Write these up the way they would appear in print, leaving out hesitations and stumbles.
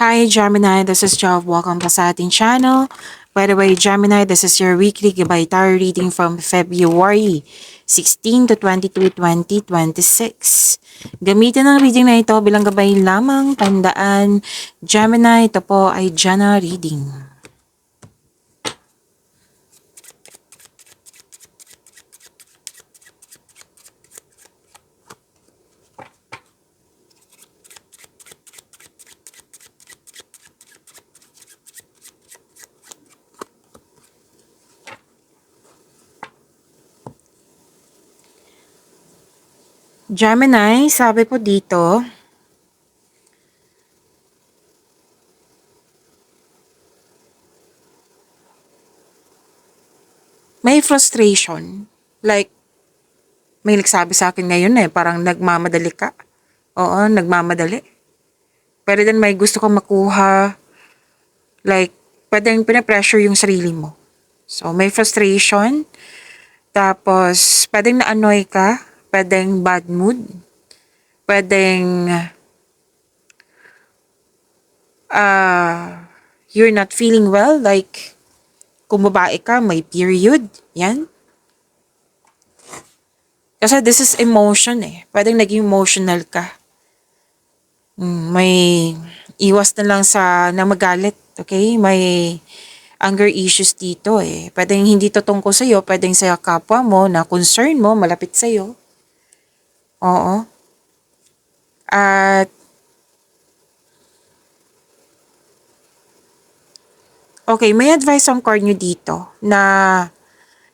Hi Gemini, this is Job. Welcome pa sa ating channel. By the way, Gemini, this is your weekly Gabay Tarot reading from February 16 to 22, 2026. Gamitin ang reading na ito bilang gabay lamang. Tandaan, Gemini, ito po ay Jana reading. Gemini, sabi po dito, may frustration. Like, may nagsabi sa akin ngayon parang nagmamadali ka. Oo, nagmamadali. Pero din may gusto kang makuha. Like, pwedeng pinapressure yung sarili mo. So, may frustration. Tapos, pwedeng na-annoy ka. Pwedeng bad mood. Pwedeng you're not feeling well. Like, kung babae ka, may period. Yan. Kasi this is emotion Pwedeng naging emotional ka. May iwas na lang sa na magalit. Okay? May anger issues dito Pwedeng hindi to tungkol sa'yo. Pwedeng sa kapwa mo na concern mo, malapit sa'yo. Oo. At okay, may advice ang card nyo dito na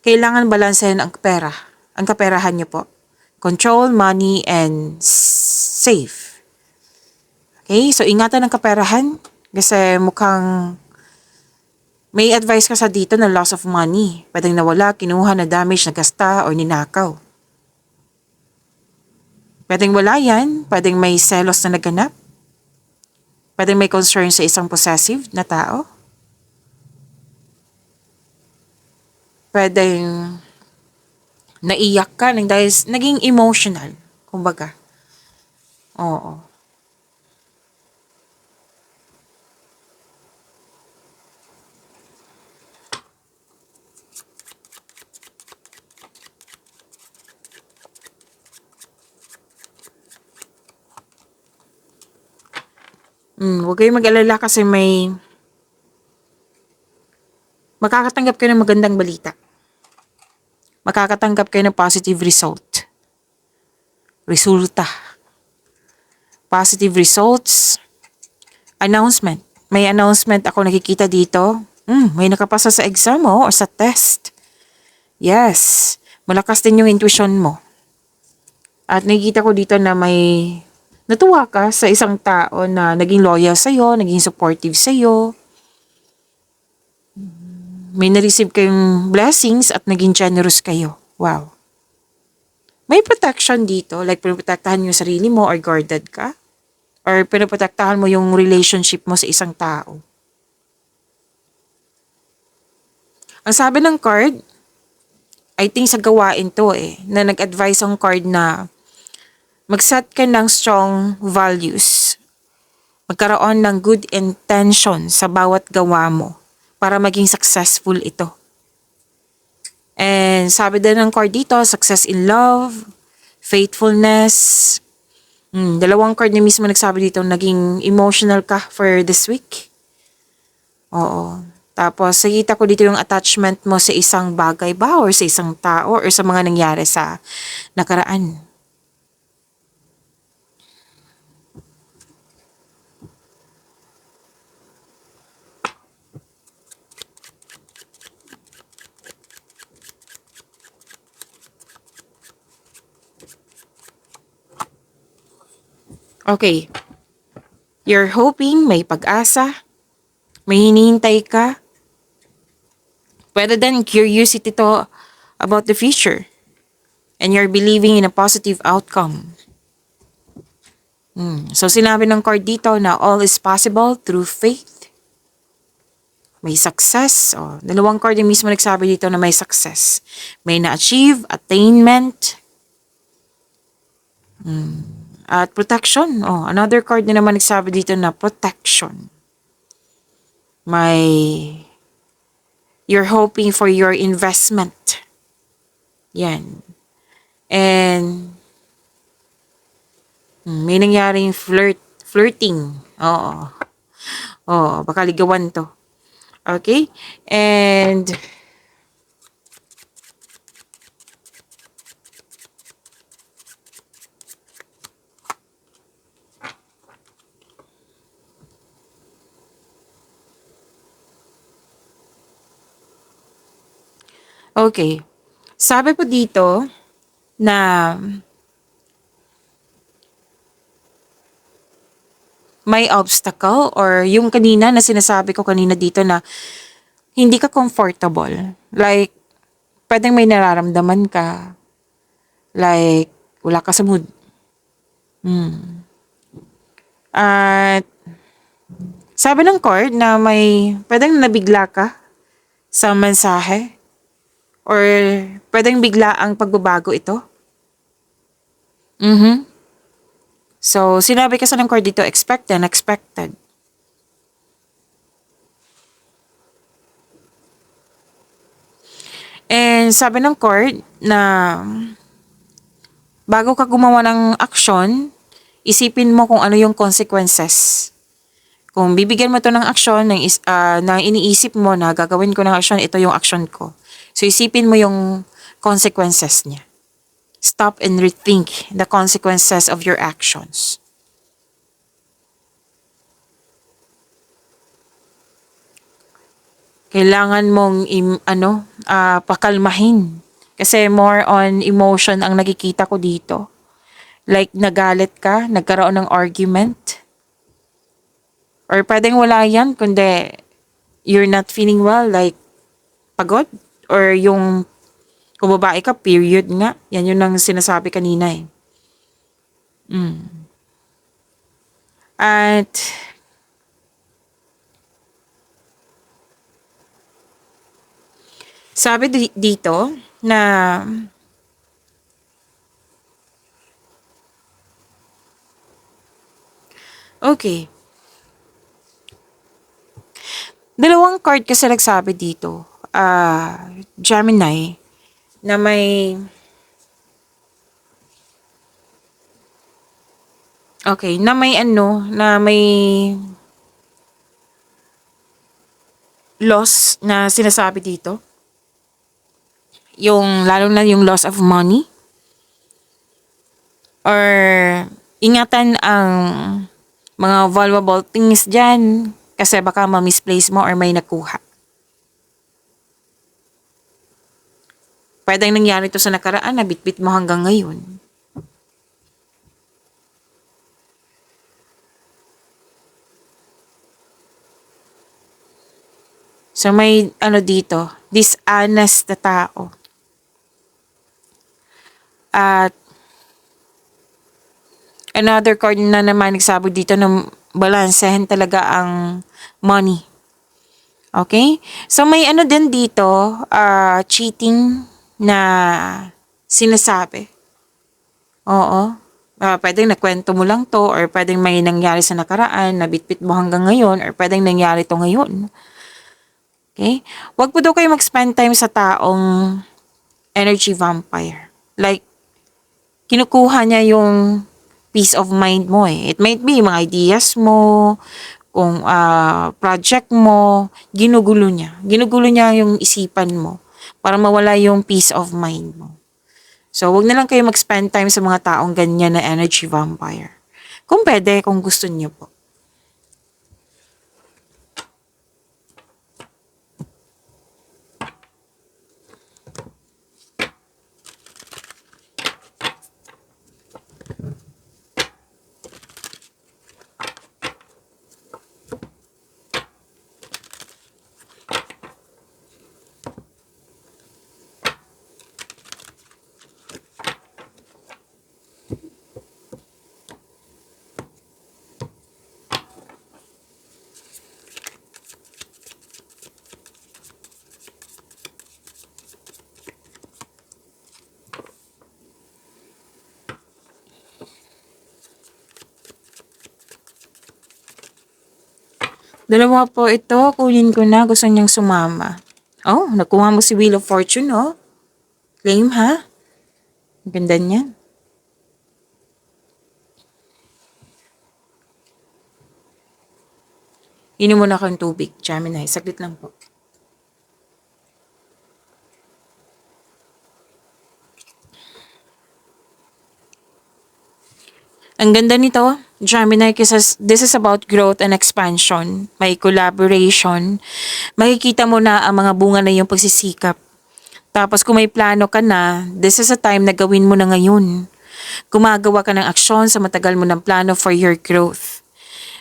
kailangan balansehin ang pera. Ang kaperahan nyo po. Control, money, and save. Okay, so ingatan ang kaperahan kasi mukhang may advice ka sa dito na loss of money. Pwedeng nawala, kinuha, na damage, nagasta, or ninakaw. Pwedeng wala yan. Pwedeng may selos na naganap. Pwedeng may concern sa isang possessive na tao. Pwedeng naiyak ka dahil naging emotional. Kumbaga. Oo. Huwag kayong mag-alala kasi makakatanggap kayo ng magandang balita. Makakatanggap kayo ng positive result. Resulta. Positive results. Announcement. May announcement ako nakikita dito. May nakapasa sa exam mo o sa test. Yes. Malakas din yung intuition mo. At nakikita ko dito na may natuwa ka sa isang tao na naging loyal sa'yo, naging supportive sa'yo. May na-receive kayong blessings at naging generous kayo. Wow. May protection dito, like pinoprotektahan yung sarili mo or guarded ka. Or pinoprotektahan mo yung relationship mo sa isang tao. Ang sabi ng card, I think sa gawain to na nag-advise ang card na mag-set ka ng strong values. Magkaroon ng good intention sa bawat gawa mo para maging successful ito. And sabi din ng card dito, success in love, faithfulness. Dalawang card na mismo nagsabi dito, naging emotional ka for this week. Oo. Tapos, nakita ko dito yung attachment mo sa isang bagay ba or sa isang tao or sa mga nangyari sa nakaraan. Okay. You're hoping, may pag-asa, may hinihintay ka. Pwede din curiosity to about the future. And you're believing in a positive outcome. So sinabi ng card dito na all is possible through faith. May success. Dalawang card yung mismo nagsabi dito na may success. May na-achieve, attainment. At protection. Another card na naman nagsabi dito na protection. May, you're hoping for your investment. Yan. And, may nangyaring flirting. Oo. Oo, baka ligawan to. Okay? And, okay. Sabi po dito na may obstacle or yung kanina na sinasabi ko kanina dito na hindi ka comfortable. Like, pwedeng may nararamdaman ka. Like, wala ka sa mood. At sabi ng card na may pwedeng nabigla ka sa mensahe or pwedeng bigla ang pagbabago ito. So, sinabi kasi ng card dito, expect and unexpected. And sabi ng card na bago ka gumawa ng aksyon, isipin mo kung ano yung consequences. Kung bibigyan mo to ng aksyon, na iniisip mo na gagawin ko ng aksyon, ito yung aksyon ko. So isipin mo yung consequences niya. Stop and rethink the consequences of your actions. Kailangan mong pakalmahin. Kasi more on emotion ang nakikita ko dito. Like nagalit ka, nagkaroon ng argument. Or pwedeng wala yan, kundi you're not feeling well, like pagod. Or yung kung babae ka, period nga. Yan yun ang sinasabi kanina eh. At sabi dito na okay. Dalawang card kasi nagsabi dito. Gemini na may na may loss na sinasabi dito. Lalo na yung loss of money. Or ingatan ang mga valuable things dyan kasi baka ma-misplace mo or may nakuha. Pwedeng nangyari to sa nakaraan na bitbit mo hanggang ngayon. So may dito, dishonest na tao. At another card na naman nagsabi dito na balansehin talaga ang money. Okay? So may din dito, cheating na sinasabi. Oo. Pwedeng nakwento mo lang to or pwedeng may nangyari sa nakaraan na bitbit mo hanggang ngayon or pwedeng nangyari to ngayon. Okay? Huwag po daw kayo mag-spend time sa taong energy vampire. Like, kinukuha niya yung peace of mind mo eh. It might be mga ideas mo, kung project mo, ginugulo niya. Ginugulo niya yung isipan mo para mawala yung peace of mind mo. So, wag na lang kayo mag-spend time sa mga taong ganyan na energy vampire. Kung pwede, kung gusto niyo po. Dalawa po ito, kunin ko na. Gusto niyang sumama. Oh, nakuha mo si Wheel of Fortune, oh. Claim, ha? Ang ganda niyan. Inom muna kang tubig, Gemini. Saglit lang po. Ang ganda nito, Gemini, kasi this is about growth and expansion. May collaboration. Makikita mo na ang mga bunga na iyong pagsisikap. Tapos kung may plano ka na, this is a time na gawin mo na ngayon. Gumagawa ka ng aksyon sa matagal mo ng plano for your growth.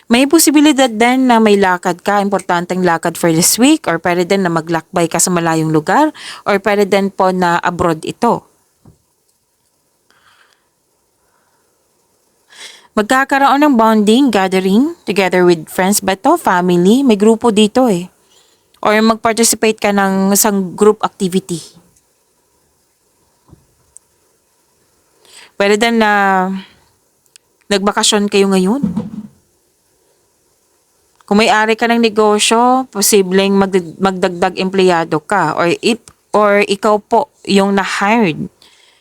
May posibilidad din na may lakad ka, importanteng lakad for this week, or pwede din na maglakbay ka sa malayong lugar, or pwede din po na abroad ito. Magkakaroon ng bonding, gathering, together with friends ba to, family, may grupo dito eh. Or mag-participate ka ng isang group activity. Pwede din na nagbakasyon kayo ngayon. Kung may-ari ka ng negosyo, posibleng magdagdag empleyado ka or ikaw po yung na-hired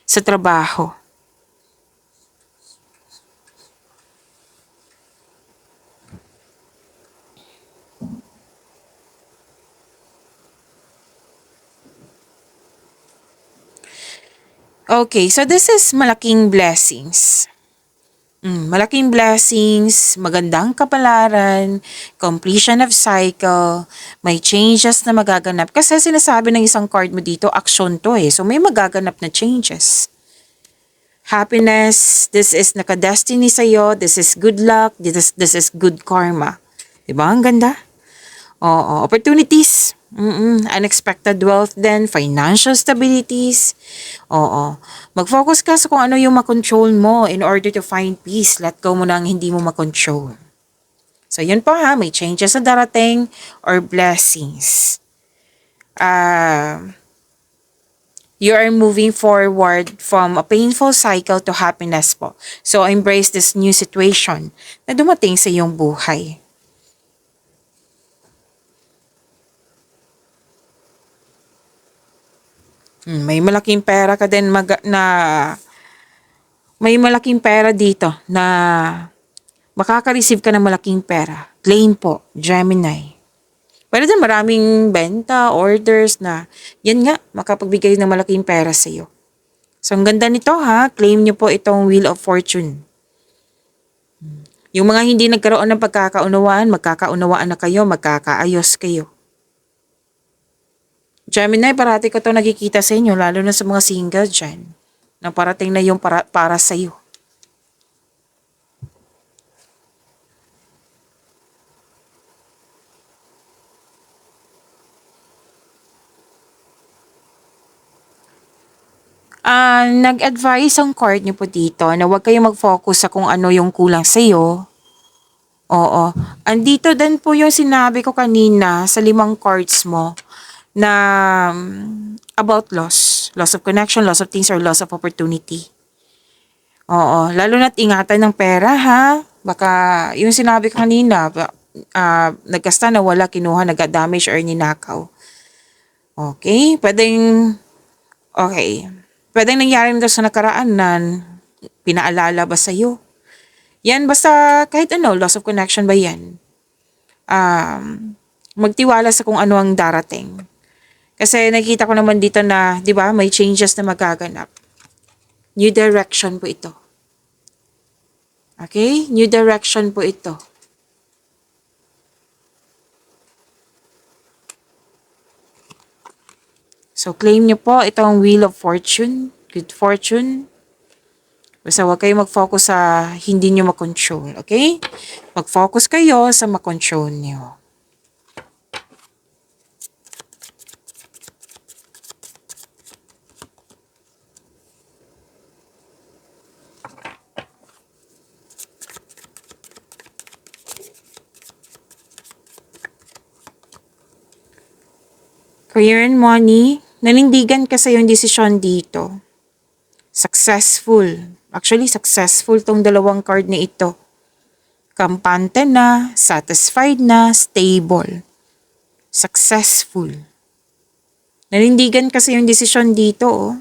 sa trabaho. Okay, so this is malaking blessings. Malaking blessings, magandang kapalaran, completion of cycle, may changes na magaganap. Kasi sinasabi ng isang card mo dito, action to eh. So may magaganap na changes. Happiness, this is nakadestiny sa'yo, this is good luck, this is good karma. Diba? Ang ganda. Oo, opportunities. Unexpected wealth then, financial stabilities. Oo. Mag-focus ka sa kung ano yung makontrol mo in order to find peace. Let go mo na ang hindi mo makontrol. So, yun po ha. May changes na darating or blessings. You are moving forward from a painful cycle to happiness po. So, embrace this new situation na dumating sa iyong buhay. May malaking pera ka din may malaking pera dito na makaka-receive ka ng malaking pera. Claim po, Gemini. Pwede din maraming benta, orders na yan nga, makapagbigay ng malaking pera sa iyo. So, ang ganda nito ha, claim nyo po itong Wheel of Fortune. Yung mga hindi nagkaroon ng pagkakaunawaan, magkakaunawaan na kayo, magkakaayos kayo. Gemini, parati ko to nakikita sa inyo, lalo na sa mga single dyan, na parating na yung para sa iyo. Nag-advise ang card niyo po dito na huwag kayong mag-focus sa kung ano yung kulang sa iyo. Oo. Andito din po yung sinabi ko kanina sa 5 cards mo na about loss. Loss of connection, loss of things, or loss of opportunity. Oo. Lalo na't ingatan ng pera, ha? Baka, yung sinabi ko kanina, nagkasta na wala, kinuha, nag-damage, or ninakaw. Okay? Pwedeng nangyari nito sa nakaraan na pinaalala ba sa'yo? Yan, basta kahit ano, loss of connection ba yan? Magtiwala sa kung ano ang darating. Kasi nakikita ko naman dito na, di ba, may changes na magaganap. New direction po ito. Okay? New direction po ito. So, claim nyo po itong Wheel of Fortune, good fortune. Basta huwag kayo mag-focus sa hindi nyo makontrol, okay? Mag-focus kayo sa makontrol nyo. Career and money, nanindigan ka sa yung desisyon dito. Successful. Actually, successful tong dalawang card na ito. kampante na, satisfied na, stable, successful. Nanindigan kasi yung desisyon dito, oh.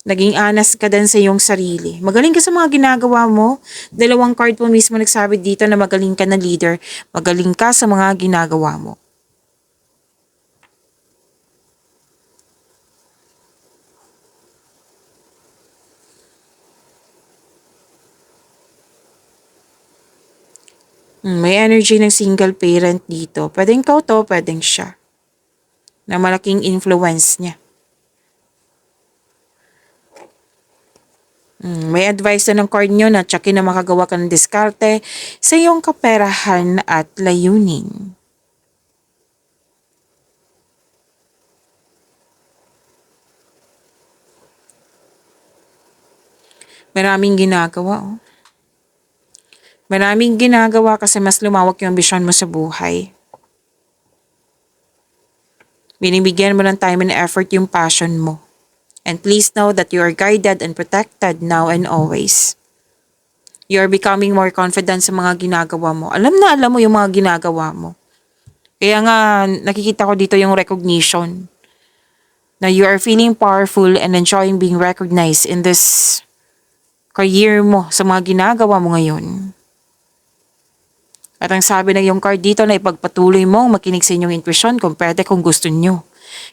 Naging honest ka din sa iyong sarili. Magaling ka sa mga ginagawa mo. Dalawang card po mismo nagsabi dito na magaling ka na leader. Magaling ka sa mga ginagawa mo. May energy ng single parent dito. Pwedeng ikaw to, pwedeng siya. Na malaking influence niya. May advice na ng card nyo na tsakin na makagawa ka ng diskarte sa iyong kaperahan at layunin. Maraming ginagawa, oh. Maraming ginagawa kasi mas lumawak yung ambisyon mo sa buhay. Binibigyan mo ng time and effort yung passion mo. And please know that you are guided and protected now and always. You are becoming more confident sa mga ginagawa mo. Alam na alam mo yung mga ginagawa mo. Kaya nga nakikita ko dito yung recognition. Na you are feeling powerful and enjoying being recognized in this career mo sa mga ginagawa mo ngayon. At ang sabi ng iyong card dito na ipagpatuloy mong makinig sa inyong intuition kung pwede kung gusto nyo.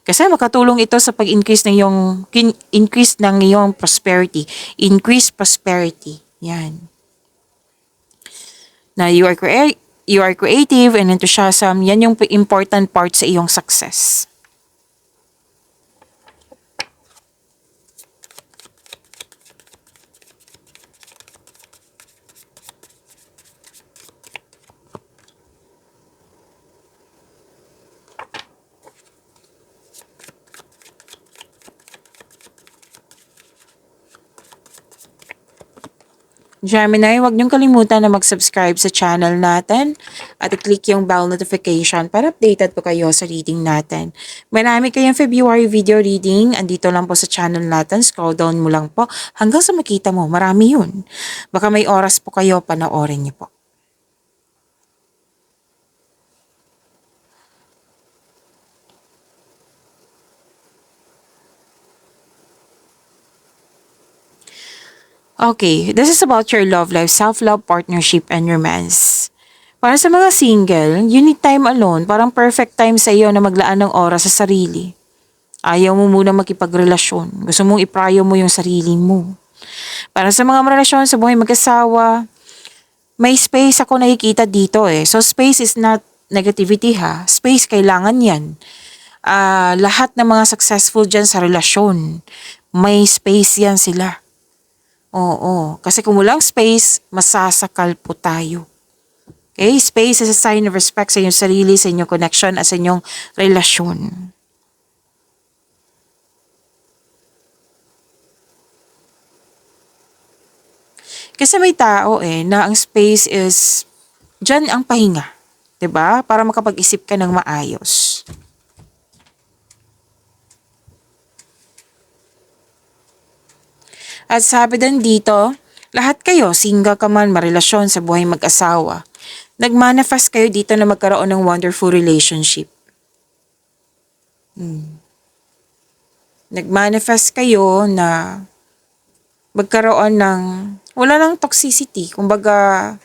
Kasi makatulong ito sa pag-increase ng iyong prosperity. Increase prosperity. Yan. Na you are creative and enthusiasm. Yan yung important part sa iyong success. Gemini, huwag niyong kalimutan na mag-subscribe sa channel natin at i-click yung bell notification para updated po kayo sa reading natin. Marami kayong February video reading. Andito lang po sa channel natin. Scroll down mo lang po hanggang sa makita mo. Marami yun. Baka may oras po kayo, panoorin niyo po. Okay, this is about your love life, self-love, partnership, and romance. Para sa mga single, you need time alone. Parang perfect time sa iyo na maglaan ng oras sa sarili. Ayaw mo muna makipagrelasyon. Gusto mong iprayo mo yung sarili mo. Para sa mga relasyon sa buhay mag-asawa, may space ako nakikita dito eh. So space is not negativity ha. Space kailangan yan. Lahat ng mga successful dyan sa relasyon, may space yan sila. Oo, kasi kung walang space, masasakal po tayo. Okay? Space is a sign of respect sa inyong sarili, sa inyong connection, at sa inyong relasyon. Kasi may tao na ang space is, dyan ang pahinga. 'Di ba? Para makapag-isip ka ng maayos. At sabi din dito, lahat kayo, single ka man, marelasyon sa buhay mag-asawa, nag-manifest kayo dito na magkaroon ng wonderful relationship. Nag-manifest kayo na magkaroon ng, wala nang toxicity. Kumbaga,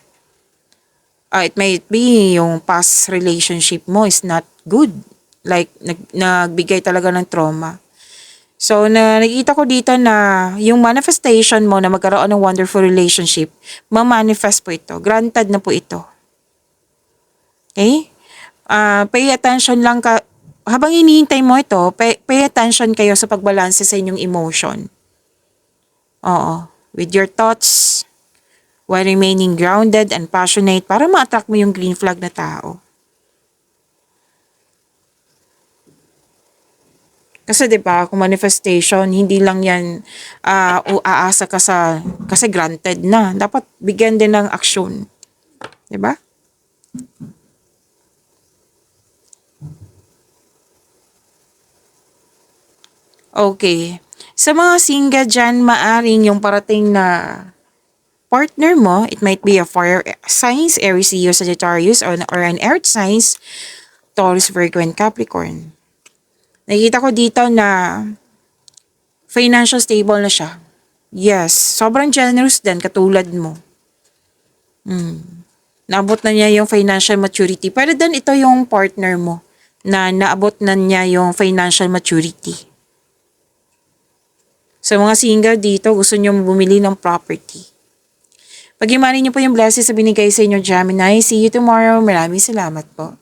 it might be yung past relationship mo is not good. Like, nagbigay talaga ng trauma. So, nakikita ko dito na yung manifestation mo na magkaroon ng wonderful relationship, ma-manifest po ito. Granted na po ito. Okay? Pay attention lang ka. Habang hinihintay mo ito, pay attention kayo sa pagbalanse sa inyong emotion. Oo. With your thoughts, while remaining grounded and passionate para ma-attract mo yung green flag na tao. Kasi 'di ba, kung manifestation, hindi lang 'yan aasa ka sa kasi granted na. Dapat bigyan din ng aksyon. 'Di ba? Okay. Sa mga single dyan, maaring yung parating na partner mo, it might be a fire signs, Aries, Leo, Sagittarius, or an earth signs, Taurus, Virgo, and Capricorn. Nakikita ko dito na financial stable na siya. Yes, sobrang generous din, katulad mo. Naabot na niya yung financial maturity. Pero din ito yung partner mo na naabot na niya yung financial maturity. Sa mga single dito, gusto niyo bumili ng property. Pag-imanin niyo po yung blessings sa binigay sa inyo, Gemini. See you tomorrow. Maraming salamat po.